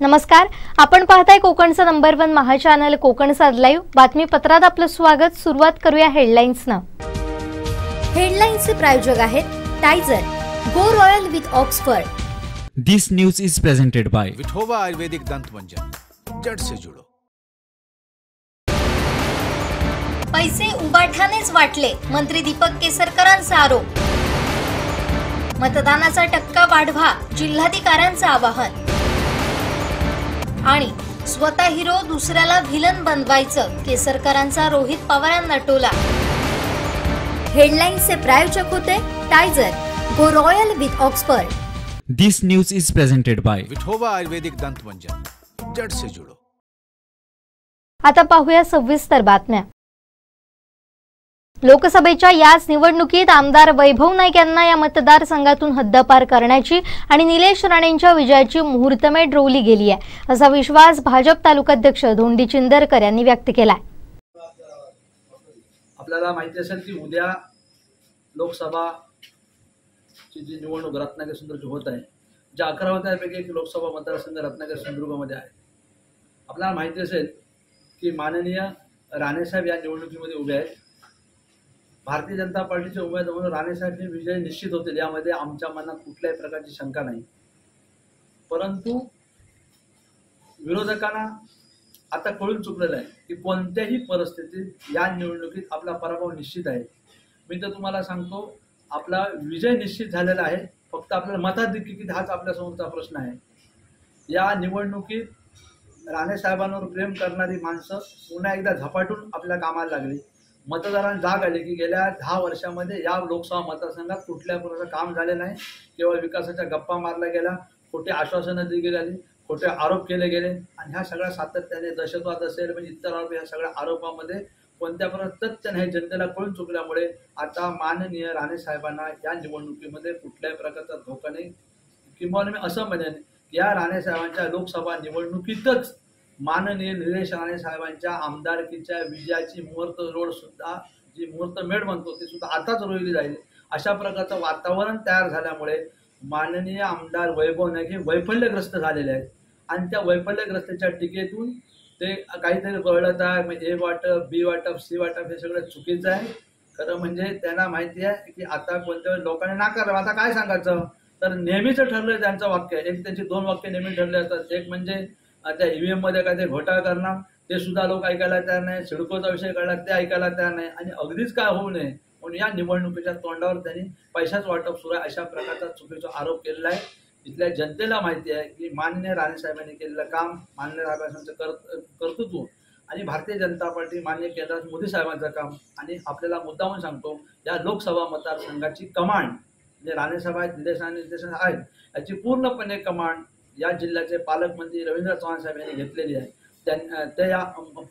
नमस्कार, आपण पाहताय कोकणचं नंबर 1 महा चॅनल कोकण साद लाईव्ह बातमीपत्रात आपलं स्वागत। सुरुवात करूया हेडलाईन्सनं। हेडलाईन्सचे प्रायोजक आहेत Tizer, go royal with Oxford. This news is presented by Vithoba Ayurvedic Dant Manjan, जड़ से जुड़ो। पैसे उबाठानेच वाटले, मंत्री दीपक केसरकरांचा आरोप। मतदानाचा टक्का वाढवा, जिल्हाधिकाऱ्यांचं आवाहन। आणि स्वतः हिरो दुसऱ्याला व्हिलन बनवायचं, केसरकरांचा रोहित पवारांना टोला। हेडलाईन्सचे प्रायोजक होते Tizer, go royal with Oxford. This news is presented by Vithoba Ayurvedic Dant Manjan, जड़ से जुड़ो। आता पाहूया सविस्तर बातम्या। लोकसभेच्या याच निवडणुकीत आमदार वैभव नाईक यांना या मतदारसंघातून हद्दपार करण्याची आणि निलेश राणेंच्या विजयाची मुहूर्तमेढ रोवली गेली आहे, असा विश्वास भाजप तालुकाध्यक्ष धोंडी चिंदरकर यांनी व्यक्त केलाय। आपल्याला माहिती असेल की उद्या लोकसभाची जी निवडणूक रत्नागिरी सिंधुदुर्ग होत आहे, ज्या 11 होत्यापैकी एक लोकसभा मतदारसंघ रत्नागिरी सिंधुदुर्गमध्ये आहे। आपल्याला माहिती असेल की माननीय राणेसाहेब या निवडणुकीमध्ये उभे आहेत। भारतीय जनता पार्टीचे उमेदवार म्हणून राणेसाहेब विजय निश्चित होतील, यामध्ये आमच्या मनात कुठल्याही प्रकारची शंका नाही। परंतु विरोधकांना आता कळून चुकलेलं आहे की कोणत्याही परिस्थितीत या निवडणुकीत आपला पराभव निश्चित आहे। मी तर तुम्हाला सांगतो, आपला विजय निश्चित झालेला आहे, फक्त आपल्याला मताधिक्य किती हाच आपल्यासमोरचा प्रश्न आहे। या निवडणुकीत राणेसाहेबांवर प्रेम करणारी माणसं पुन्हा एकदा झपाटून आपल्या कामाला लागली। मतदारांना जाग आली की गेल्या 10 वर्षामध्ये या लोकसभा मतदारसंघात कुठल्या प्रकारचं काम झाले नाही। केवळ विकासाच्या गप्पा मारल्या गेल्या, खोटे आश्वासनं दिली गेली, खोटे आरोप केले गेले आणि ह्या सगळ्या सातत्याने दहशतवाद असेल म्हणजे इतर आरोप, ह्या सगळ्या आरोपामध्ये कोणत्या प्रकारचं तथ्य नाही जनतेला कळून चुकल्यामुळे आता माननीय राणेसाहेबांना या निवडणुकीमध्ये कुठल्याही प्रकारचा धोका नाही। किंवा मी असं म्हणेन की या राणेसाहेबांच्या लोकसभा निवडणुकीतच माननीय निलेश राणे साहेबांच्या आमदारकीच्या विजयाची मुहूर्तमेढ सुद्धा, जी मुहूर्तमेढ म्हणतो ती सुद्धा आताच रोवली जाईल, अशा प्रकारचं वातावरण तयार झाल्यामुळे माननीय आमदार वैभव नाईक हे वैफल्यग्रस्त झालेले आहेत आणि त्या वैफल्यग्रस्ताच्या टीकेतून ते काहीतरी बळत आहे, म्हणजे ए वाटप, बी वाटप, सी वाटप हे सगळं चुकीचं आहे। खरं म्हणजे त्यांना माहिती आहे की आता कोणत्या लोकांनी नाकारलं, आता काय सांगायचं, तर नेहमीच ठरलं त्यांचं वाक्य, एक त्यांची 2 वाक्य नेहमी ठरले असतात। एक म्हणजे त्या ईव्हीएम मध्ये काय ते घोटाळा करणार, ते सुद्धा लोक ऐकायला तयार नाही। सिडकोचा विषय काढला, ते ऐकायला तयार नाही आणि अगदीच काय होऊ नये म्हणून या निवडणुकीच्या तोंडावर त्यांनी पैशाच वाटप सुरू आहे, अशा प्रकारचा चुकीचा आरोप केलेला आहे। इथल्या जनतेला माहिती आहे की माननीय राणेसाहेबांनी केलेलं काम, माननीय राणेसाहेबांचं कर्तृत्व आणि भारतीय जनता पार्टी माननीय केंद्रात मोदी साहेबांचं काम, आणि आपल्याला मुद्दामून सांगतो या लोकसभा मतदारसंघाची कमांड जे राणेसाहेब आहेत, निलेश राणे आहेत, याची पूर्णपणे कमांड या जिल्ह्याचे पालकमंत्री रवींद्र चव्हाण साहेब यांनी घेतलेली आहे। ते या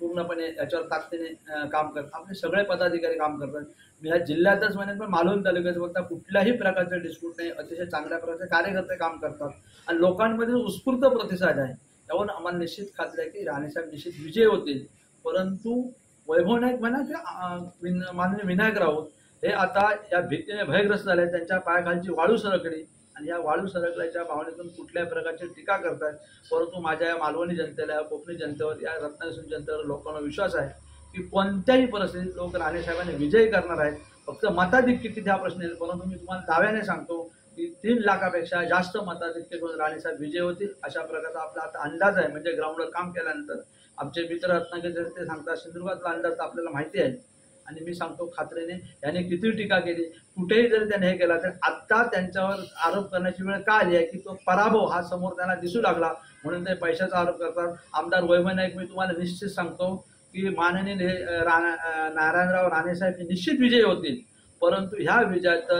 पूर्णपणे याच्यावर ताकदीने काम करतात, आपले सगळे पदाधिकारी काम करतात। मी या जिल्ह्यातच म्हणेन पण मालवण तालुक्यात बघता कुठल्याही प्रकारचं डिस्प्यूट नाही, अतिशय चांगल्या प्रकारचे कार्यकर्ते काम करतात आणि लोकांमध्ये उत्स्फूर्त प्रतिसाद आहे। त्यावरून आम्हाला निश्चित खात्री आहे की राणेसाहेब निश्चित विजयी होतील। परंतु वैभव नाईक म्हणा की माननीय विनायक राऊत हे आता या भीतीने भयग्रस्त झाले, त्यांच्या पायाखालची वाळू सरकली आणि या वाळू सरकल्याच्या भावनेतून कुठल्याही प्रकारची टीका करतात। परंतु माझ्या या मालवणी जनतेला, कोकणी जनतेवर, या रत्नागिरी जनतेवर लोकांना विश्वास आहे की कोणत्याही परिस्थितीत लोक राणेसाहेबांनी विजयी करणार आहेत। फक्त मताधिक्य किती हा प्रश्न येईल, परंतु मी तुम्हाला दाव्याने सांगतो की 3 लाखापेक्षा जास्त मताधिक्य करून राणेसाहेब विजयी होतील, अशा प्रकारचा आपला आता अंदाज आहे। म्हणजे ग्राउंडवर काम केल्यानंतर आमचे मित्र रत्नागिरी ते सांगतात, सिंधुदुर्गातला अंदाज आपल्याला माहिती आहे आणि मी सांगतो खात्रीने याने किती टीका केली, कुठेही जरी त्याने हे केला तर आता त्यांच्यावर आरोप करण्याची वेळ का आली आहे की तो पराभव हा समोर त्यांना दिसू लागला म्हणून ते पैशाचा आरोप करतात। आमदार वैभव नाईक, मी तुम्हाला निश्चित सांगतो की माननीय नारायणराव राणेसाहेब निश्चित विजयी होतील, परंतु ह्या विजयात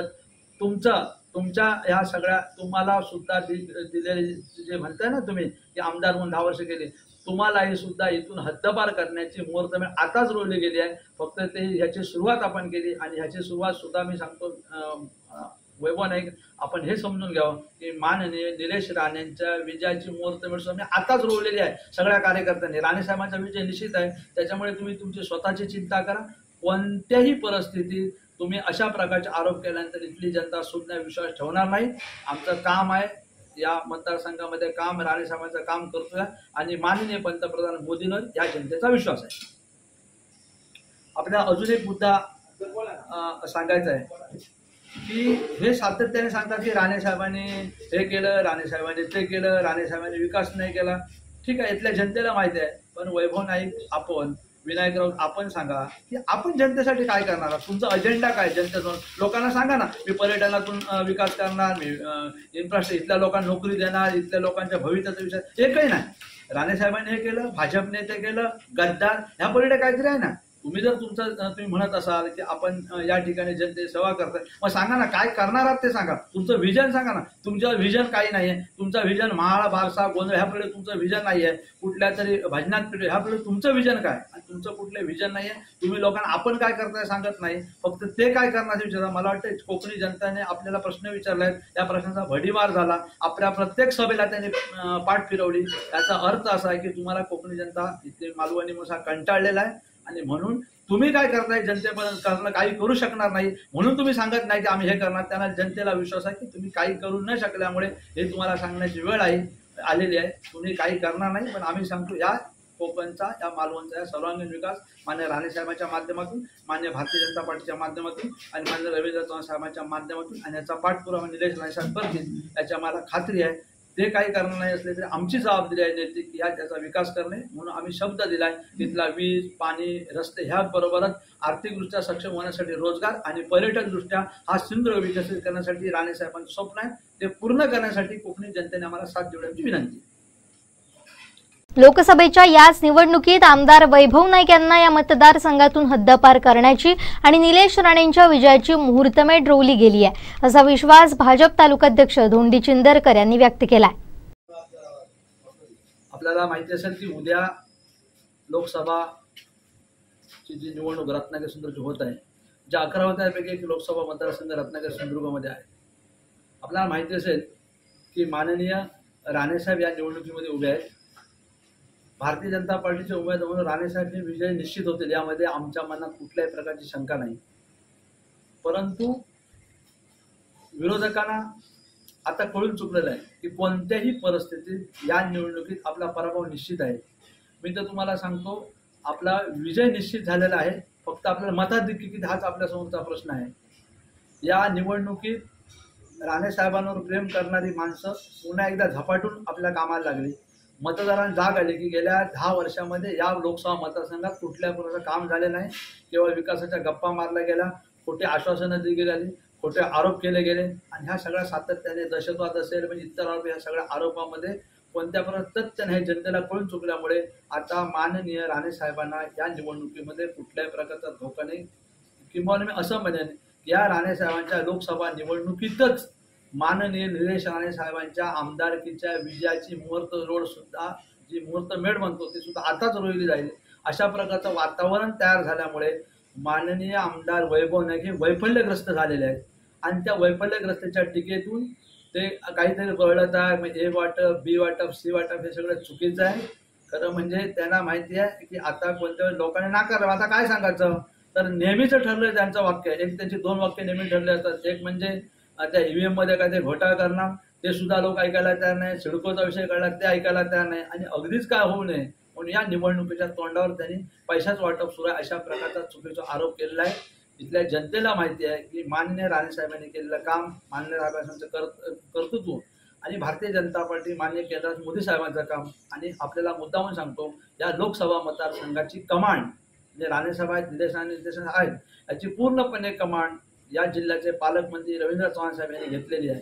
तुमच्या ह्या सगळ्या तुम्हाला सुद्धा दिलेले जे म्हणताय ना तुम्ही की आमदार म्हणून 10 वर्ष केले, तुम्हालाही सुद्धा इथून हद्दपार करण्याची मुहूर्तमेढ आताच रोवली गेली आहे। फक्त ते ह्याची सुरुवात आपण केली आणि ह्याची सुरुवात सुद्धा मी सांगतो वैभव नाईक, आपण हे समजून घ्यावं की माननीय निलेश राणेंच्या विजयाची मुहूर्तमेढ सुद्धा आताच रोवलेली आहे सगळ्या कार्यकर्त्यांनी। राणेसाहेबांचा विजय निश्चित आहे, त्याच्यामुळे तुम्ही तुमची स्वतःची चिंता करा। कोणत्याही परिस्थितीत तुम्ही अशा प्रकारचे आरोप केल्यानंतर इथली जनता सुद्धा विश्वास ठेवणार नाही। आमचं काम आहे या मतदारसंघामध्ये काम राणेसाहेबांचं काम करतोय आणि माननीय पंतप्रधान मोदींवर या जनतेचा विश्वास आहे. आपल्याला अजून एक मुद्दा सांगायचा आहे की हे सातत्याने सांगतात की राणेसाहेबांनी हे केलं, राणेसाहेबांनी ते केलं, राणेसाहेबांनी विकास नाही केला. ठीक आहे, इथल्या जनतेला माहिती आहे, पण वैभव नाईक, आपण, विनायक राऊत, आपण सांगा की आपण जनतेसाठी काय करणार आहात, तुमचा अजेंडा काय जनतेसमोर लोकांना सांगा ना. मी पर्यटनातून विकास करणार, मी इन्फ्रास्ट्रक्चर, इथल्या लोकांना नोकरी देणार, इथल्या लोकांच्या भविष्याचा विचार, एकही नाही. राणेसाहेबांनी हे केलं, भाजपने ते केलं, गद्दार, ह्या पलीकडे काहीतरी आहे ना. तुम्ही म्हणत असाल की आपण या ठिकाणी जनतेची सेवा करताय, मग सांगा ना काय करणार आहात ते सांगा. तुमचं व्हिजन सांगा ना. तुमचं व्हिजन काही नाहीये. तुमचं व्हिजन महाळ, बारसा, गोंधळ ह्यापुढे तुमचं व्हिजन नाहीये. कुठल्या तरी भजनात पिढी ह्यापुढे तुमचं व्हिजन काय, आणि तुमचं कुठलं व्हिजन नाहीये. तुम्ही लोकांना आपण काय करताय सांगत नाही, फक्त ते काय करणार विचारा. मला वाटतं कोकणी जनतेने आपल्याला प्रश्न विचारलाय, त्या प्रश्नाचा भडीमार झाला. आपल्या प्रत्येक सभेला त्यांनी पाठ फिरवली. याचा अर्थ असा आहे की तुम्हाला कोकणी जनता इथे मालवणी मोसा कंटाळलेला आहे आणि म्हणून तुम्ही काय करताय जनतेपर्यंत करणं काही करू शकणार नाही, म्हणून तुम्ही सांगत नाही की आम्ही हे करणार. त्यांना जनतेला विश्वास आहे की तुम्ही काही करू न शकल्यामुळे हे तुम्हाला सांगण्याची वेळ आलेली आहे. तुम्ही काही करणार नाही, पण आम्ही सांगतो या कोकणचा, या मालवणचा, या सर्वांगीण विकास मान्य राणेसाहेबांच्या माध्यमातून, मान्य भारतीय जनता पार्टीच्या माध्यमातून आणि मान्य रवींद्र चव्हाण साहेबांच्या माध्यमातून आणि याचा पाठपुरावा निलेश राणेसाहेब करतील याची मला खात्री आहे. ते काही करणार नाही असले तरी आमची जबाबदारी आहे नैतिक की त्याचा विकास करणे. म्हणून आम्ही शब्द दिलाय, तिथला वीज, पाणी, रस्ते ह्याबरोबरच आर्थिकदृष्ट्या सक्षम होण्यासाठी रोजगार आणि पर्यटकदृष्ट्या हा सिंधुदुर्ग विकसित करण्यासाठी राणेसाहेबांचं स्वप्न आहे. ते पूर्ण करण्यासाठी कोकणी जनतेने आम्हाला साथ देण्याची विनंती. लोकसभेच्या याच निवडणुकीत आमदार वैभव नाईक यांना या मतदारसंघातून हद्दपार करण्याची आणि निलेश राणेंच्या विजयाची मुहूर्तमेढ रोवली गेली आहे, असा विश्वास भाजप तालुकाध्यक्ष धोंडी चिंदरकर यांनी व्यक्त केला आहे. आपल्याला माहिती असेल की उद्या लोकसभाची जी निवडणूक रत्नागिरी सिंधुदुर्ग होत आहे, ज्या 11 होत्यापैकी एक लोकसभा मतदारसंघ रत्नागिरी सिंधुदुर्गमध्ये आहे. आपल्याला माहिती असेल की माननीय राणेसाहेब या निवडणुकीमध्ये उभे आहेत. भारतीय जनता पार्टीचे उमेदवार म्हणून राणेसाहेब विजय निश्चित होतील यामध्ये आमच्या मनात कुठल्याही प्रकारची शंका नाही. परंतु विरोधकांना आता कळून चुकलेलं आहे की कोणत्याही परिस्थितीत या निवडणुकीत आपला पराभव निश्चित आहे. मी तर तुम्हाला सांगतो, आपला विजय निश्चित झालेला आहे. फक्त आपल्याला मताधिक्य किती हाच आपल्यासमोरचा प्रश्न आहे. या निवडणुकीत राणेसाहेबांवर प्रेम करणारी माणसं पुन्हा एकदा झपाटून आपल्या कामाला लागली. मतदारांना जाग आली की गेल्या 10 वर्षामध्ये या लोकसभा मतदारसंघात कुठल्या प्रकारचं काम झाले नाही. केवळ विकासाच्या गप्पा मारल्या गेल्या, खोटे आश्वासनं दिली गेली, खोटे आरोप केले गेले आणि ह्या सगळ्या सातत्याने दहशतवाद असेल म्हणजे इतर आरोप, ह्या सगळ्या आरोपामध्ये कोणत्या प्रकारचं तथ्य नाही जनतेला कळून चुकल्यामुळे आता माननीय राणेसाहेबांना या निवडणुकीमध्ये कुठल्याही प्रकारचा धोका नाही. किंवा मी असं म्हणेन की या राणेसाहेबांच्या लोकसभा निवडणुकीतच माननीय निलेश राणे साहेबांच्या आमदारकीच्या विजयाची मुहूर्तमेढ सुद्धा, जी मुहूर्तमेढ म्हणतो ती सुद्धा आताच रोवली जाईल. अशा प्रकारचं वातावरण तयार झाल्यामुळे माननीय आमदार वैभव नाईक हे वैफल्यग्रस्त झालेले आहेत आणि त्या वैफल्यग्रस्तेच्या टीकेतून ते काहीतरी बळत आहे. ए वाटप, बी वाटप, सी वाटप हे सगळं चुकीचं आहे. खरं म्हणजे त्यांना माहिती आहे की आता कोणत्या लोकांनी नाकारलं. आता काय सांगायचं, तर नेहमीच ठरलं त्यांचं वाक्य. एक त्यांची 2 वाक्य नेहमी ठरले असतात. एक म्हणजे त्या ईव्हीएम मध्ये काय ते घोटाळा करणार, ते सुद्धा लोक ऐकायला तयार नाही. सिडकोचा विषय काढला, ते ऐकायला तयार नाही. आणि अगदीच काय होऊ नये म्हणून या निवडणुकीच्या तोंडावर त्यांनी पैशाच वाटप सुरू आहे अशा प्रकारचा चुकीचा आरोप केलेला आहे. इथल्या जनतेला माहिती आहे की माननीय राणेसाहेबांनी केलेलं काम, माननीय राणेसाहेबांचं कर्तृत्व आणि भारतीय जनता पार्टी, माननीय केंद्रात मोदी साहेबांचं काम. आणि आपल्याला मुद्दामून सांगतो, या लोकसभा मतदारसंघाची कमांड म्हणजे राणेसाहेब आहेत, निलेश राणे आहेत, याची पूर्णपणे कमांड या जिल्ह्याचे पालकमंत्री रवींद्र चव्हाण साहेब यांनी घेतलेली आहे.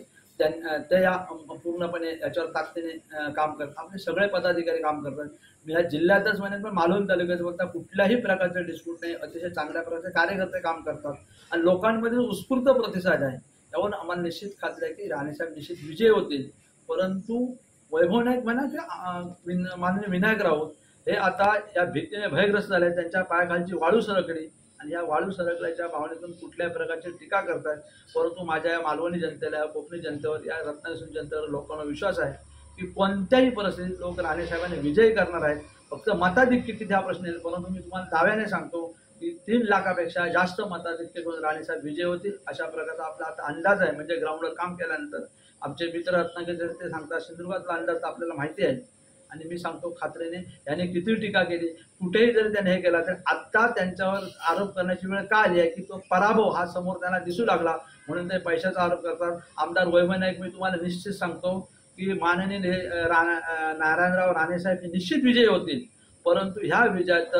ते या पूर्णपणे याच्यावर ताकदीने काम करतात. आपले सगळे पदाधिकारी काम करतात. मी ह्या जिल्ह्यातच म्हणेन, पण मालवण तालुक्यात बघता कुठल्याही प्रकारचे डिस्प्यूट नाही. अतिशय चांगल्या प्रकारचे कार्यकर्ते काम करतात आणि लोकांमध्ये उत्स्फूर्त प्रतिसाद आहे. त्यावरून आम्हाला निश्चित खात्री आहे की राणेसाहेब निश्चित विजय होतील. परंतु वैभव नाईक म्हणा की माननीय विनायक राऊत हे आता या भीतीने भयग्रस्त झाले. त्यांच्या पायाखालची वाळू सरकली आणि या वाळू सरकल्याच्या भावनेतून कुठल्याही प्रकारची टीका करतात. परंतु माझ्या या मालवणी जनतेला, या कोकणी जनतेवर, या रत्नागिरी जनतेवर लोकांना विश्वास आहे की कोणत्याही परिस्थितीत लोक राणेसाहेबांनी विजयी करणार आहेत. फक्त मताधिक्य किती हा प्रश्न येईल. परंतु मी तुम्हाला दाव्याने सांगतो की 3 लाखापेक्षा जास्त मताधिक्य घेऊन राणेसाहेब विजय होतील अशा प्रकारचा आपला आता अंदाज आहे. म्हणजे ग्राउंडवर काम केल्यानंतर आमचे मित्र रत्नागिरी ते सांगतात, सिंधुदुर्गातला अंदाज तर आपल्याला माहिती आहे. आणि मी सांगतो खात्रीने, याने किती टीका केली, कुठेही जरी त्याने हे केला, तर आत्ता त्यांच्यावर आरोप करण्याची वेळ का आली आहे की तो पराभव हा समोर त्यांना दिसू लागला, म्हणून ते पैशाचा आरोप करतात. आमदार वैभव नाईक, मी तुम्हाला निश्चित सांगतो की माननीय नारायणराव राणेसाहेब हे निश्चित विजयी होतील, परंतु ह्या विजयात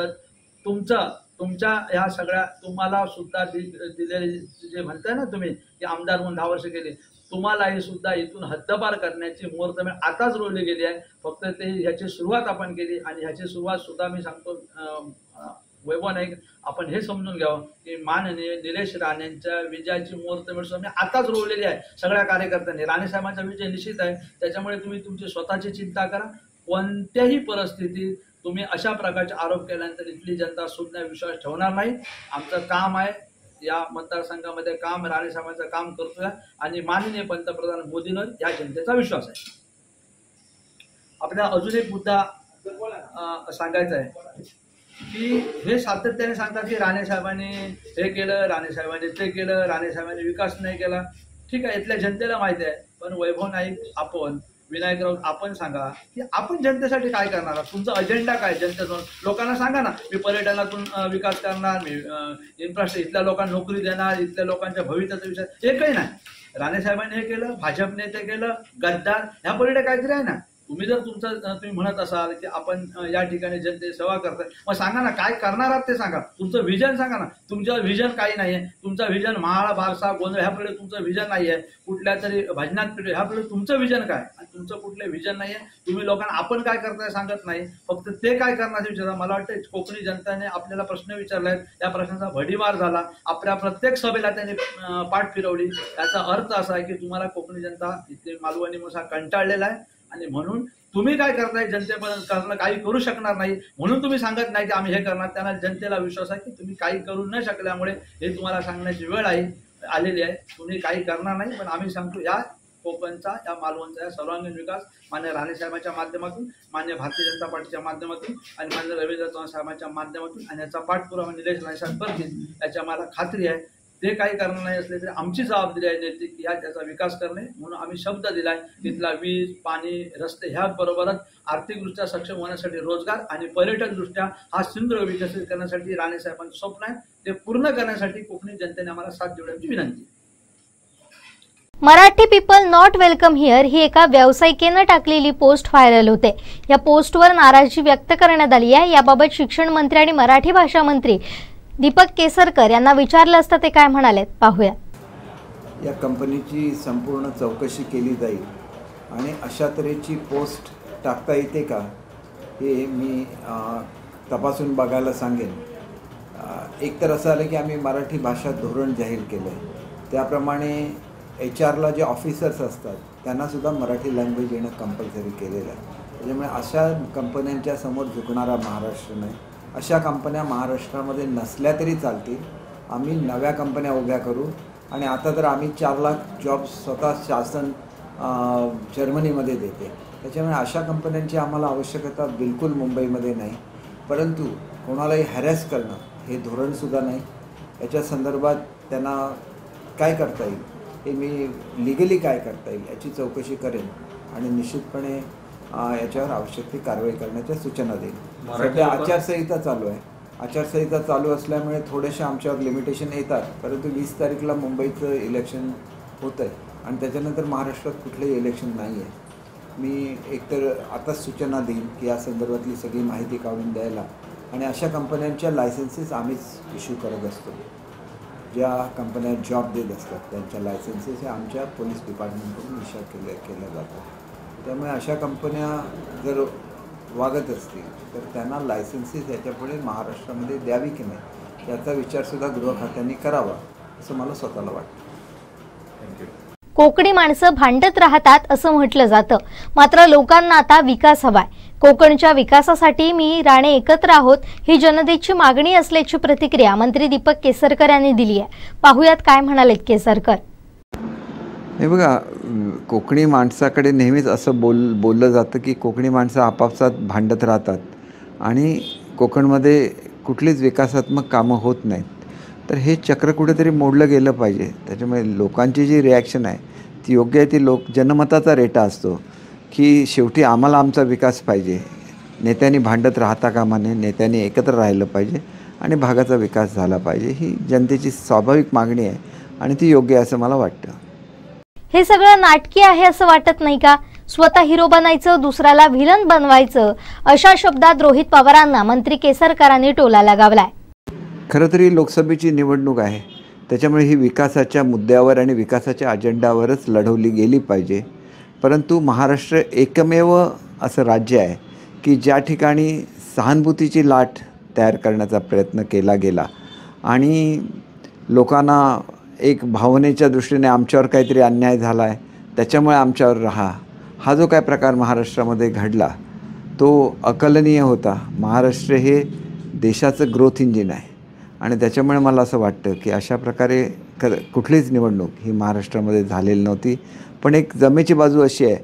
तुमच्या ह्या सगळ्या तुम्हाला सुद्धा दिलेले जे म्हणताय ना तुम्ही की आमदार म्हणून 10 वर्ष केले, तुम्हालाही सुद्धा इथून हद्दपार करण्याची मुहूर्तमेढ आताच रोवली गेली आहे. फक्त ते ह्याची सुरुवात आपण केली आणि ह्याची सुरुवात सुद्धा मी सांगतो वैभव नाईक, आपण हे समजून घ्यावं की माननीय निलेश राणेंच्या विजयाची मुहूर्तमेढ सुद्धा आताच रोवलेली आहे सगळ्या कार्यकर्त्यांनी. राणेसाहेबांचा विजय निश्चित आहे, त्याच्यामुळे तुम्ही तुमची स्वतःची चिंता करा. कोणत्याही परिस्थितीत तुम्ही अशा प्रकारचे आरोप केल्यानंतर इथली जनता सुद्धा विश्वास ठेवणार नाही. आमचं काम आहे या मतदारसंघामध्ये काम, राणेसाहेबांचं काम करतोय आणि माननीय पंतप्रधान मोदींवर या जनतेचा विश्वास आहे. आपल्याला अजून एक मुद्दा सांगायचा आहे की हे सातत्याने सांगतात की राणेसाहेबांनी हे केलं, राणेसाहेबांनी ते केलं, राणेसाहेबांनी विकास नाही केला. ठीक आहे, इथल्या जनतेला माहिती आहे, पण वैभव नाईक, आपण विनायक राऊत, आपण सांगा की आपण जनतेसाठी काय करणार आहात, तुमचा अजेंडा काय जनतेसमोर लोकांना सांगा ना. मी पर्यटनातून विकास करणार, मी इन्फ्रास्ट्रक्चर, इथल्या लोकांना नोकरी देणार, इथल्या लोकांच्या भविष्याचा विषय एकही नाही. राणेसाहेबांनी हे केलं, भाजपने ते केलं, गद्दार ह्या पलीकडे काहीतरी आहे ना. तुम्ही जर तुम्ही म्हणत असाल की आपण या ठिकाणी जनतेची सेवा करताय, मग सांगा ना काय करणार आहात ते सांगा, तुमचं व्हिजन सांगा ना. तुमचं व्हिजन काही नाहीये, तुमचं व्हिजन महाळ, बारसा, गोंधळ ह्यापुढे तुमचं व्हिजन नाहीये, कुठल्या तरी भजनात पिढी ह्यापुढे तुमचं व्हिजन काय, आणि तुमचं कुठलं व्हिजन नाहीये. तुम्ही लोकांना आपण काय करताय सांगत नाही, फक्त ते काय करण्याचे विचारा. मला वाटतं कोकणी जनतेने आपल्याला प्रश्न विचारलाय, त्या प्रश्नाचा भडीमार झाला, आपल्या प्रत्येक सभेला त्यांनी पाठ फिरवली. याचा अर्थ असा आहे की तुम्हाला कोकणी जनता इथे मालवणी मुसा कंटाळलेला आहे आणि म्हणून तुम्ही काय करताय जनतेपर्यंत करणं काही करू शकणार नाही, म्हणून तुम्ही सांगत नाही की आम्ही हे करणार. त्यांना जनतेला विश्वास आहे की तुम्ही काही करू न शकल्यामुळे हे तुम्हाला सांगण्याची वेळ आलेली आहे. तुम्ही काही करणार नाही, पण आम्ही सांगतो या कोकणचा, या मालवणचा या सर्वांगीण विकास मान्य राणेसाहेबांच्या माध्यमातून, मान्य भारतीय जनता पार्टीच्या माध्यमातून आणि मान्य रवींद्र चव्हाण साहेबांच्या माध्यमातून आणि याचा पाठपुरावा निलेश राणेसाहेब करतील याची आम्हाला खात्री आहे. ते काही करणार नाही असले तरी आमची जबाबदारी आहे नैतिक की त्याचा विकास करणे, म्हणून आम्ही शब्द दिलाय. तिथला वीज, पाणी, रस्ते ह्याबरोबरच आर्थिकदृष्ट्या सक्षम होण्यासाठी रोजगार आणि पर्यटनदृष्ट्या हा सिंधुदुर्ग विकसित करण्यासाठी राणेसाहेबांचं स्वप्न आहे, ते पूर्ण करण्यासाठी कोकणी जनतेने आम्हाला साथ देण्याची विनंती. Marathi people not welcome here ही एका व्यावसायिकेनं टाकलेली पोस्ट व्हायरल होते. या पोस्टवर नाराजी व्यक्त करण्यात आली आहे. याबाबत शिक्षण मंत्री आणि मराठी भाषा मंत्री दीपक केसरकर यांना विचारलं असता ते काय म्हणाले पाहूया. या कंपनीची संपूर्ण चौकशी केली जाईल आणि अशा तऱ्हेची पोस्ट टाकता येते का हे मी तपासून बघायला सांगेन. एक तर असं आलं की आम्ही मराठी भाषा धोरण जाहीर केलं आहे, त्याप्रमाणे HR जे ऑफिसर्स असतात त्यांनासुद्धा मराठी लँग्वेज येणं कंपल्सरी केलेलं आहे. त्याच्यामुळे अशा कंपन्यांच्या समोर झुकणारा महाराष्ट्र नाही. अशा कंपन्या महाराष्ट्रामध्ये नसल्या तरी चालतील. आम्ही नव्या कंपन्या उभ्या करू आणि आता तर आम्ही 4 लाख जॉब्स स्वतः शासन जर्मनीमध्ये देते. त्याच्यामुळे अशा कंपन्यांची आम्हाला आवश्यकता बिलकुल मुंबईमध्ये नाही. परंतु कोणालाही हॅरॅस करणं हे धोरणसुद्धा नाही. याच्या संदर्भात त्यांना काय करता येईल, हे मी लिगली काय करता येईल याची चौकशी करेन आणि निश्चितपणे याच्यावर आवश्यक ती कारवाई करण्याच्या सूचना देईल. सध्या आचारसंहिता चालू आहे. आचारसंहिता चालू असल्यामुळे थोडेसे आमच्यावर लिमिटेशन येतात, परंतु 20 तारीखला मुंबईचं इलेक्शन होतं आहे आणि त्याच्यानंतर महाराष्ट्रात कुठलंही इलेक्शन नाही आहे. मी एकतर आताच सूचना देईन की या संदर्भातली सगळी माहिती काढून द्यायला आणि अशा कंपन्यांच्या लायसन्सेस आम्हीच इश्यू करत असतो. ज्या कंपन्या जॉब देत असतात त्यांच्या लायसन्सेस हे आमच्या पोलीस डिपार्टमेंटकडून इश्यू केल्या जातात. त्यामुळे अशा कंपन्या जर वागत असतील तर त्यांना लायसन्सेस याच्यापुढे महाराष्ट्रामध्ये द्यावी की नाही याचा विचारसुद्धा गृह खात्याने करावा असं मला स्वतःला वाटतं. कोकणी माणसं भांडत राहतात असं म्हटलं जातं, मात्र लोकांना आता विकास हवाय. कोकणच्या विकासासाठी मी राणे एकत्र आहोत ही जनतेची मागणी असल्याची प्रतिक्रिया मंत्री दीपक केसरकर यांनी दिली आहे. पाहुयात काय म्हणालेत केसरकर. हे बघा, कोकणी माणसाकडे नेहमीच असं बोललं जातं की कोकणी माणसं आपापसात भांडत राहतात आणि कोकणमध्ये कुठलीच विकासात्मक कामं होत नाहीत. तर हे चक्र कुठेतरी मोडलं गेलं पाहिजे. त्याच्यामुळे लोकांची जी रिॲक्शन आहे ती योग्य आहे ती जनमताचा रेटा असतो की शेवटी आम्हाला आमचा विकास पाहिजे. नेत्यांनी भांडत राहता कामा नये, नेत्यांनी एकत्र राहिलं पाहिजे आणि भागाचा विकास झाला पाहिजे. ही जनतेची स्वाभाविक मागणी आहे आणि ती योग्य आहे असं मला वाटतं. हे सगळं नाटकी आहे असं वाटत नाही का? स्वतः हिरो बनायचं, दुसऱ्याला व्हिलन बनवायचं, अशा शब्दात रोहित पवारांना मंत्री केसरकरांनी टोला लगावलाय. खरं तर ही लोकसभेची निवडणूक आहे, त्याच्यामुळे ही विकासाच्या मुद्द्यावर आणि विकासाच्या अजेंडावरच लढवली गेली पाहिजे. परंतु महाराष्ट्र एकमेव असं राज्य आहे की ज्या ठिकाणी सहानुभूतीची लाट तयार करण्याचा प्रयत्न केला गेला आणि लोकांना एक भावनेच्या दृष्टीने आमच्यावर काहीतरी अन्याय झाला आहे त्याच्यामुळे आमच्यावर राहा, हा जो काय प्रकार महाराष्ट्रामध्ये घडला तो अकलनीय होता. महाराष्ट्र हे देशाचं ग्रोथ इंजिन आहे आणि त्याच्यामुळे मला असं वाटतं की अशा प्रकारे कुठलीच निवडणूक ही महाराष्ट्रामध्ये झालेली नव्हती. पण एक जमेची बाजू अशी आहे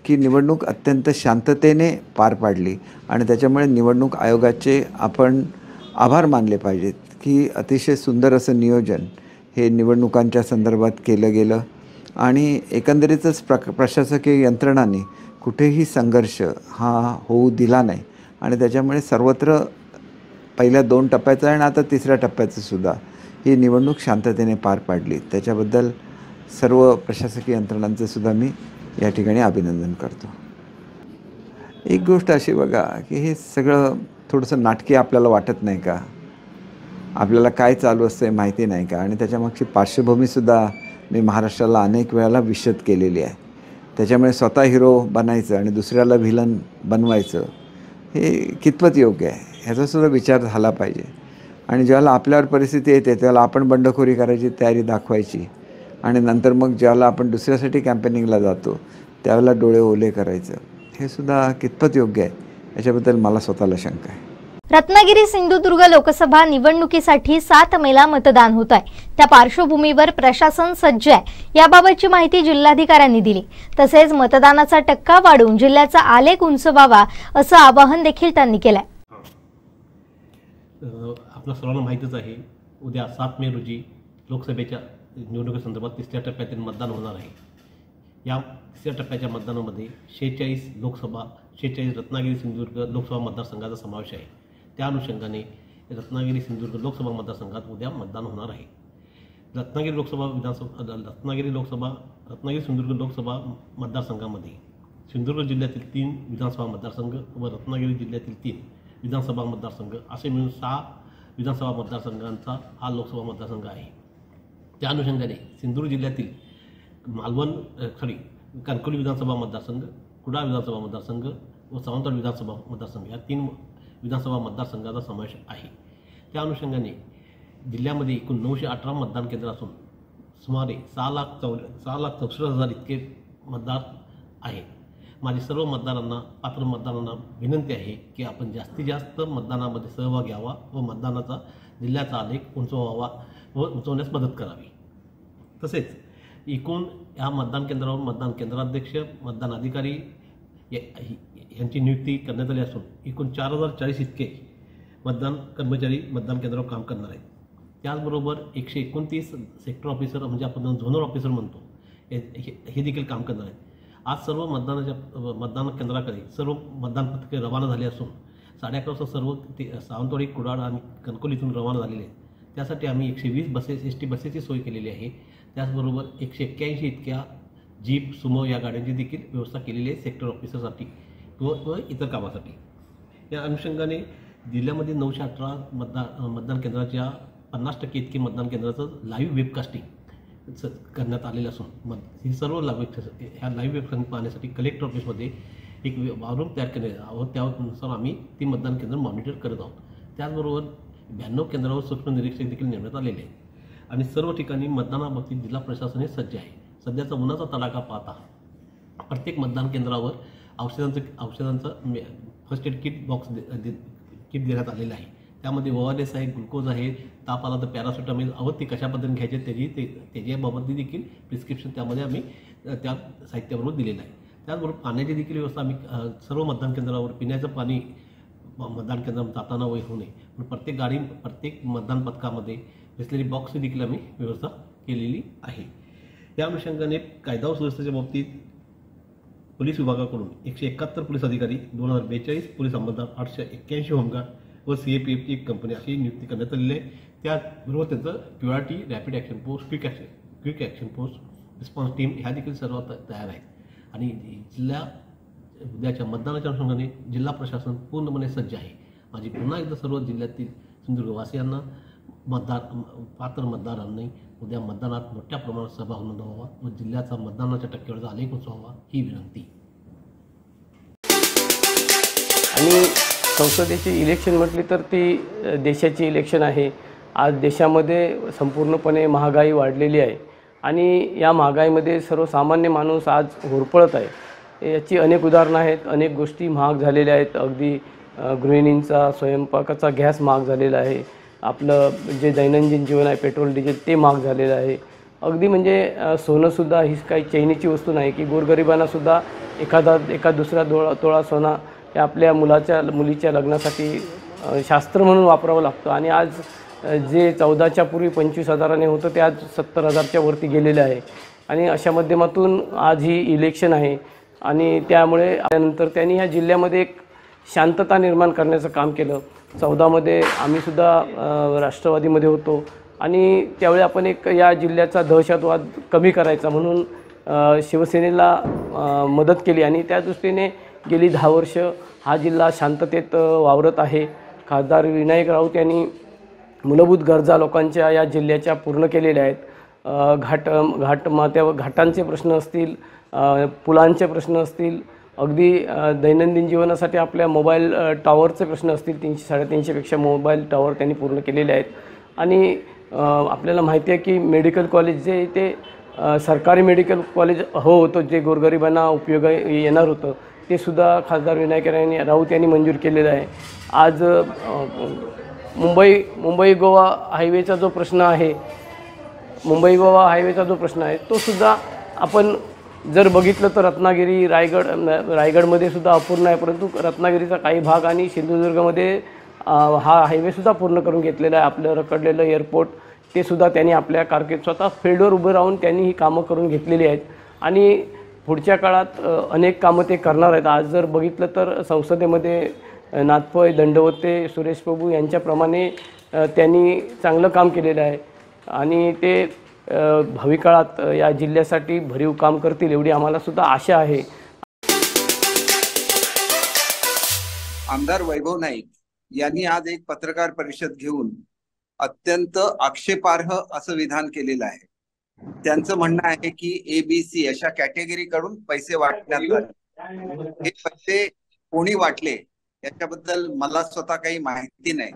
की निवडणूक अत्यंत शांततेने पार पाडली आणि त्याच्यामुळे निवडणूक आयोगाचे आपण आभार मानले पाहिजेत की अतिशय सुंदर असं नियोजन हे निवडणुकांच्या संदर्भात केलं गेलं आणि एकंदरीतच प्रशासकीय यंत्रणांनी कुठेही संघर्ष हा होऊ दिला नाही आणि त्याच्यामुळे सर्वत्र पहिल्या 2 टप्प्याचं आणि आता 3ऱ्या टप्प्याचं सुद्धा ही निवडणूक शांततेने पार पाडली. त्याच्याबद्दल सर्व प्रशासकीय यंत्रणांचं सुद्धा मी या ठिकाणी अभिनंदन करतो. एक गोष्ट अशी बघा की हे सगळं थोडंसं नाटकी आपल्याला वाटत नाही का? आपल्याला काय चालू असतं आहे माहिती नाही का? आणि त्याच्यामागची पार्श्वभूमीसुद्धा मी महाराष्ट्राला अनेक वेळेला विशद केलेली आहे. त्याच्यामुळे स्वतः हिरो बनायचं आणि दुसऱ्याला व्हिलन बनवायचं हे कितपत योग्य आहे ह्याचासुद्धा विचार झाला पाहिजे. आणि ज्यावेळेला आपल्यावर परिस्थिती येते त्यावेळेला आपण बंडखोरी करायची तयारी दाखवायची आणि नंतर मग ज्यावेळेला आपण दुसऱ्यासाठी कॅम्पेनिंगला जातो त्यावेळेला डोळे ओले करायचं, हे सुद्धा कितपत योग्य आहे याच्याबद्दल मला स्वतःला शंका आहे. रत्नागिरी सिंधुदुर्ग लोकसभा निवडणुकीसाठी 7 मेला मतदान होत आहे. त्या पार्श्वभूमीवर प्रशासन सज्ज आहे याबाबतची माहिती जिल्हाधिकाऱ्यांनी दिली. तसेच मतदानाचा टक्का वाढवून जिल्ह्याचा आलेख उंचवावा असं आवाहन देखील त्यांनी केलंय. आपल्या सर्वांना माहितीच आहे उद्या 7 मे रोजी लोकसभेच्या निवडणुकीसंदर्भात 3ऱ्या टप्प्यातील मतदान होणार आहे. या 3ऱ्या टप्प्याच्या मतदानामध्ये 46 रत्नागिरी सिंधुदुर्ग लोकसभा मतदारसंघाचा समावेश आहे. त्या अनुषंगाने रत्नागिरी सिंधुदुर्ग लोकसभा मतदारसंघात उद्या मतदान होणार आहे. रत्नागिरी सिंधुदुर्ग लोकसभा मतदारसंघामध्ये सिंधुदुर्ग जिल्ह्यातील 3 विधानसभा मतदारसंघ व रत्नागिरी जिल्ह्यातील 3 विधानसभा मतदारसंघ असे मिळून 6 विधानसभा मतदारसंघांचा हा लोकसभा मतदारसंघ आहे. त्या अनुषंगाने सिंधुदुर्ग जिल्ह्यातील कणकवली विधानसभा मतदारसंघ, कुडाळ विधानसभा मतदारसंघ व सावंतवाडी विधानसभा मतदारसंघ या 3 विधानसभा मतदारसंघाचा समावेश आहे. त्या अनुषंगाने जिल्ह्यामध्ये एकूण 918 मतदान केंद्र असून सुमारे 6,64,000 इतके मतदार आहेत. माझी सर्व मतदारांना, पात्र मतदारांना विनंती आहे की आपण जास्तीत जास्त मतदानामध्ये सहभाग घ्यावा व मतदानाचा जिल्ह्याचा आलेख उंचवावा व उंचवण्यास मदत करावी. तसेच एकूण या मतदान केंद्रावर मतदान केंद्राध्यक्ष, मतदान अधिकारी यांची नियुक्ती करण्यात आली असून एकूण 4,040 इतके मतदान कर्मचारी मतदान केंद्रावर काम करणार आहेत. त्याचबरोबर 129 सेक्टर ऑफिसर म्हणजे आपण झोनल ऑफिसर म्हणतो हे देखील काम करणार आहेत. आज सर्व मतदान केंद्राकडे सर्व मतदान पथके रवाना झाली असून 11:30 सर्व सावंतवाडी, कुडाळ आणि कणकवलीतून रवाना झालेले आहेत. त्यासाठी आम्ही 120 बसेस, ST बसेसची सोय केलेली आहे. त्याचबरोबर 181 इतक्या जीप, सुमो या गाड्यांची देखील व्यवस्था केलेली आहे सेक्टर ऑफिसरसाठी व इतर कामासाठी. या अनुषंगाने जिल्ह्यामध्ये 918 मतदान केंद्राच्या 50% इतके मतदान केंद्राचं लाईव्ह वेबकास्टिंग करण्यात आलेलं असून ही सर्व ह्या लाईव्ह वेबकास्टिंग पाहण्यासाठी कलेक्टर ऑफिसमध्ये एक वॉर तयार केले आहोत. त्यानुसार आम्ही ती मतदान केंद्र मॉनिटर करत आहोत. त्याचबरोबर 92 केंद्रावर सूक्ष्म निरीक्षक देखील नेमण्यात आलेले आहेत आणि सर्व ठिकाणी मतदानाबाबतीत जिल्हा प्रशासन हे सज्ज आहे. सध्याचा उन्हाचा तडाखा पाहता प्रत्येक मतदान केंद्रावर औषधांचं फर्स्ट एड किट किट देण्यात आलेलं आहे. त्यामध्ये ORS आहे, ग्लुकोज आहे, ताप आला तर पॅरासिटामॉल ती कशा पद्धतीने घ्यायचे त्याच्याबाबत देखील प्रिस्क्रिप्शन त्यामध्ये आम्ही त्या साहित्याबरोबर दिलेलं आहे. त्याचबरोबर पाण्याची देखील व्यवस्था आम्ही सर्व मतदान केंद्रावर पिण्याचं पाणी मतदान केंद्रावर जाताना होऊ नये म्हणून प्रत्येक मतदान पथकामध्ये बिसलेरी बॉक्स देखील आम्ही व्यवस्था केलेली आहे. त्या अनुषंगाने कायदा व सुव्यवस्थेच्या बाबतीत पोलीस विभागाकडून 171 पोलीस अधिकारी, 2042 पोलीस अंमलदार, 881 होमगार्ड व CAPFची एक कंपनी अशी नियुक्ती करण्यात आलेली आहे. त्याचबरोबर त्यांचं PRT rapid action force, quick action force, response team ह्या देखील सर्व तयार आहेत. आणि उद्याच्या मतदानाच्या अनुषंगाने जिल्हा प्रशासन पूर्णपणे सज्ज आहे. माझी पुन्हा एकदा सर्व जिल्ह्यातील सिंधुदुर्गवासियांना पात्र मतदारांनी उद्या मतदानात मोठ्या प्रमाणात सहभाग नोंदवावा व जिल्ह्याचा मतदानाच्या टक्केवारीचा आलेख उंचावावा ही विनंती. आणि संसदेची इलेक्शन म्हटली तर ती देशाची इलेक्शन आहे. आज देशामध्ये संपूर्णपणे महागाई वाढलेली आहे आणि या महागाईमध्ये सर्वसामान्य माणूस आज होरपळत आहे. याची अनेक उदाहरणं आहेत. अनेक गोष्टी महाग झालेल्या आहेत. अगदी गृहिणींचा स्वयंपाकाचा गॅस महाग झालेला आहे. आपलं जे दैनंदिन जीवन आहे, पेट्रोल डिझेल ते महाग झालेलं आहे. अगदी म्हणजे सोनंसुद्धा ही काही चैनीची वस्तू नाही की गोरगरिबांनासुद्धा एका दुसरा तोळा सोना हे आपल्या मुलीच्या लग्नासाठी शास्त्र म्हणून वापरावं लागतं. आणि आज जे 14च्या पूर्वी 25,000ने होतं ते आज 70,000च्या वरती गेलेलं आहे. आणि अशा माध्यमातून आज ही इलेक्शन आहे आणि त्यामुळे त्यानंतर त्यांनी ह्या जिल्ह्यामध्ये एक शांतता निर्माण करण्याचं काम केलं. 14मध्ये आम्हीसुद्धा राष्ट्रवादीमध्ये होतो आणि त्यावेळी आपण एक या जिल्ह्याचा दहशतवाद कमी करायचा म्हणून शिवसेनेला मदत केली आणि त्या दृष्टीने गेली 10 वर्ष हा जिल्हा शांततेत वावरत आहे. खासदार विनायक राऊत यांनी मूलभूत गरजा लोकांच्या या जिल्ह्याच्या पूर्ण केलेल्या आहेत. घाटांचे प्रश्न असतील, पुलांचे प्रश्न असतील, अगदी दैनंदिन जीवनासाठी आपल्या मोबाईल टॉवरचे प्रश्न असतील, 300-350पेक्षा मोबाईल टॉवर त्यांनी पूर्ण केलेले आहेत. आणि आपल्याला माहिती आहे की मेडिकल कॉलेज जे ते सरकारी मेडिकल कॉलेज होतं जे गोरगरिबांना उपयोग येणार होतं ते सुद्धा खासदार विनायक राऊत यांनी मंजूर केलेलं आहे. आज मुंबई गोवा हायवेचा जो प्रश्न आहे, तो सुद्धा आपण जर बघितलं तर रत्नागिरी रायगडमध्ये सुद्धा अपूर्ण आहे. परंतु रत्नागिरीचा काही भाग आणि सिंधुदुर्गमध्ये हा हायवेसुद्धा पूर्ण करून घेतलेला आहे. आपलं रखडलेलं एअरपोर्ट ते सुद्धा त्यांनी आपल्या कारकीर्दीत स्वतः फील्डवर उभं राहून त्यांनी ही कामं करून घेतलेली आहेत आणि पुढच्या काळात अनेक कामं ते करणार आहेत. आज जर बघितलं तर संसदेमध्ये नाथपै, दंडवते, सुरेश प्रभू यांच्याप्रमाणे त्यांनी चांगलं काम केलेलं आहे आणि ते भावी काळात या जिल्ह्यासाठी भरीव काम करतील एवढी आम्हाला सुद्धा आशा आहे. आमदार वैभव नाईक यांनी आज एक पत्रकार परिषद घेऊन अत्यंत आक्षेपार्ह असं विधान केलेलं आहे. त्यांचं म्हणणं आहे की ABC अशा कॅटेगरीकडून पैसे वाटण्यात आले. हे पैसे कोणी वाटले याच्याबद्दल मला स्वतः काही माहिती नाही,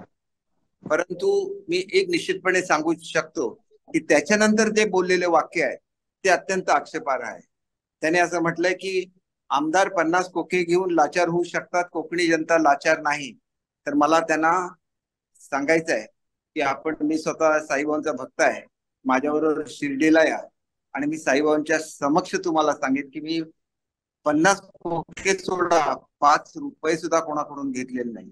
परंतु मी एक निश्चितपणे सांगू शकतो की त्याच्यानंतर जे बोललेले वाक्य आहे ते अत्यंत आक्षेपार्ह आहे. त्याने असं म्हटलंय की आमदार 50 खोके घेऊन लाचार होऊ शकतात, कोकणी जनता लाचार नाही. तर मला त्यांना सांगायचं आहे की मी स्वतः साईबाबांचा भक्त आहे, माझ्याबरोबर शिर्डीला या आणि मी साईबाबांच्या समक्ष तुम्हाला सांगेन की मी 50 खोके सोडा 5 रुपये सुद्धा कोणाकडून घेतलेले नाही.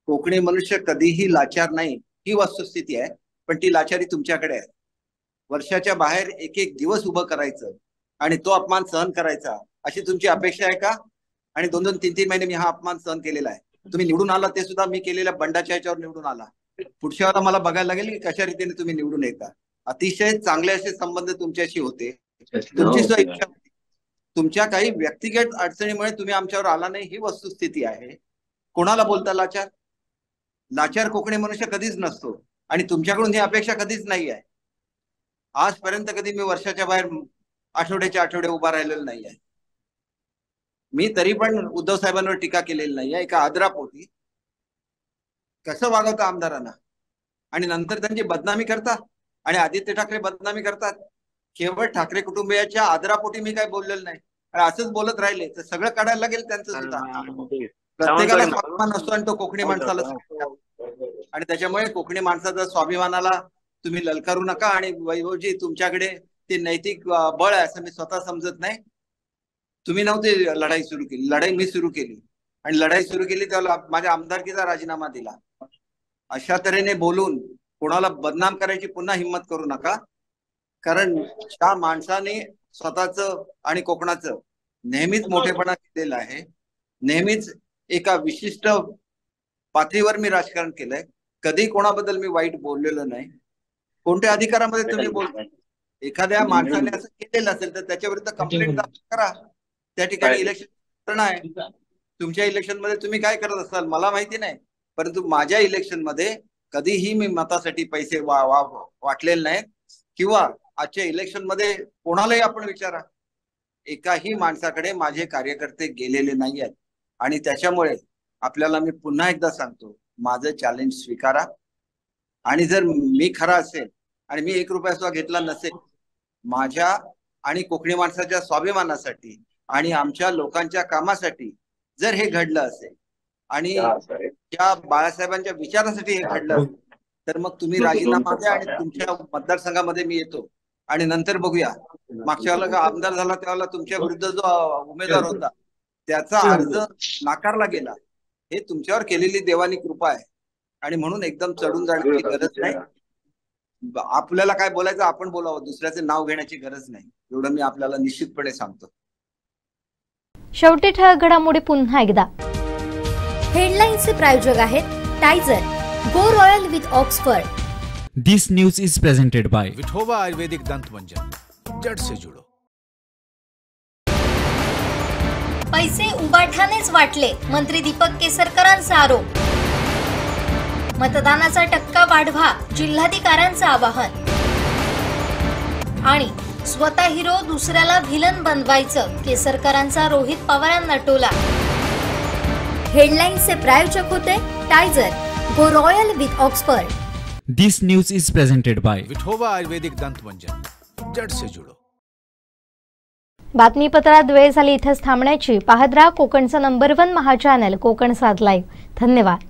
कोकणी मनुष्य कधीही लाचार नाही ही वस्तुस्थिती आहे, पण ती लाचारी तुमच्याकडे आहे. वर्षाच्या बाहेर एक दिवस उभं करायचं आणि तो अपमान सहन करायचा अशी तुमची अपेक्षा आहे का? आणि 2-2, 3-3 महिने मी हा अपमान सहन केलेला आहे. तुम्ही निवडून आला ते सुद्धा मी केलेल्या बंडाच्या ह्याच्यावर निवडून आला. पुढच्या वेळेला मला बघायला लागेल की कशा रीतीने तुम्ही निवडून येता. अतिशय चांगले असे संबंध तुमच्याशी होते. तुमची सुद्धा इच्छा होती. तुमच्या काही व्यक्तिगत अडचणीमुळे तुम्ही आमच्यावर आला नाही ही वस्तुस्थिती आहे. कोणाला बोलता लाचार? लाचार कोकणी मनुष्य कधीच नसतो आणि तुमच्याकडून ही अपेक्षा कधीच नाही आहे. आजपर्यंत कधी मी वर्षाच्या बाहेर आठवड्याच्या आठवडे उभा राहिलेलो नाही आहे. मी तरी पण उद्धव साहेबांवर टीका केलेली नाही आहे. एका आदरापोटी कसं वागवतं आमदारांना आणि नंतर त्यांची बदनामी करतात आणि आदित्य ठाकरे बदनामी करतात. केवळ ठाकरे कुटुंबियाच्या आदरापोटी मी काय बोललेलं नाही. असंच बोलत राहिले तर सगळं काढायला लागेल त्यांचं सुद्धा. प्रत्येकाला स्वाभिमान असतो आणि तो कोकणी माणसाला आणि त्याच्यामुळे कोकणी माणसाचा स्वाभिमानाला तुम्ही ललकारू नका. आणि वैभवजी तुमच्याकडे ते नैतिक बळ आहे असं मी स्वतः समजत नाही. तुम्ही नव्हते लढाई सुरू केली, लढाई मी सुरू केली आणि लढाई सुरू केली त्याला माझ्या आमदारकीचा राजीनामा दिला. अशा तऱ्हेने बोलून कोणाला बदनाम करायची पुन्हा हिंमत करू नका. कारण त्या माणसाने स्वतःचं आणि कोकणाचं नेहमीच मोठेपणा केलेला आहे. नेहमीच एका विशिष्ट पातळीवर मी राजकारण केलंय. कधी कोणाबद्दल मी वाईट बोललेलो नाही. कोणत्या अधिकारामध्ये तुम्ही बोलताय? एखाद्या माणसाने असं केलेलं असेल तर त्याच्या विरुद्ध कंप्लेंट करा. त्या ठिकाणी इलेक्शन आहे. तुमच्या इलेक्शन मध्ये तुम्ही काय करत असाल मला माहिती नाही, परंतु माझ्या इलेक्शन मध्ये कधीही मी मतासाठी पैसे वाटलेले नाहीत किंवा आजच्या इलेक्शन मध्ये कोणालाही आपण विचारा, एकाही माणसाकडे माझे कार्यकर्ते गेलेले नाही आहेत. आणि त्याच्यामुळे आपल्याला मी पुन्हा एकदा सांगतो, माझं चॅलेंज स्वीकारा. आणि जर मी खरा असेल आणि मी 1 रुपया सुद्धा घेतला नसेल, माझ्या आणि कोकणी माणसाच्या स्वाभिमानासाठी आणि आमच्या लोकांच्या कामासाठी जर हे घडलं असेल आणि त्या बाळासाहेबांच्या विचारासाठी हे घडलं असेल, तर मग तुम्ही राजीनामा द्या आणि तुमच्या मतदारसंघामध्ये मी येतो आणि नंतर बघूया. मागच्या वेळेला आमदार झाला त्यावेळेला तुमच्या विरुद्ध जो उमेदवार होता त्याचा अर्ज नाकारला गेला. हे तुमच्यावर केलेली देवानी कृपा आहे आणि म्हणून एकदम चढून जाण्याची गरज नाही. आपल्याला काय बोलायचं आपण बोलावं, दुसऱ्याचे नाव घेण्याची गरज नाही, एवढं मी आपल्याला निश्चितपणे सांगतो. शेवटी ठळक घडामोडी पुन्हा एकदा. हेडलाईन्सचे प्रायोजक आहेत Tizer, go royal with Oxford. This news is presented by Vithoba Ayurvedic Dant Manjan, जड़ से जुड़ो. पैसे उबाठानेच वाटले, मंत्री दीपक केसरकरांचा आरोप. मतदानाचा टक्का वाढवा, जिल्हाधिकाऱ्यांचं आवाहन. आणि स्वतः हिरो दुसऱ्याला व्हिलन बनवायचं, केसरकरांचा रोहित पवारांना टोला. हेडलाईन्सचे प्रायोजक होते Tizer, go royal with Oxford. This news is presented by Vithoba Ayurvedic Dant Manjan, जड़ से जुड़ो. बातमीपत्रात वेळ झाली इथेच थांबण्याची. पाहत राहा कोकणचं नंबर 1 महा चॅनल कोकण साध लाईव्ह. धन्यवाद.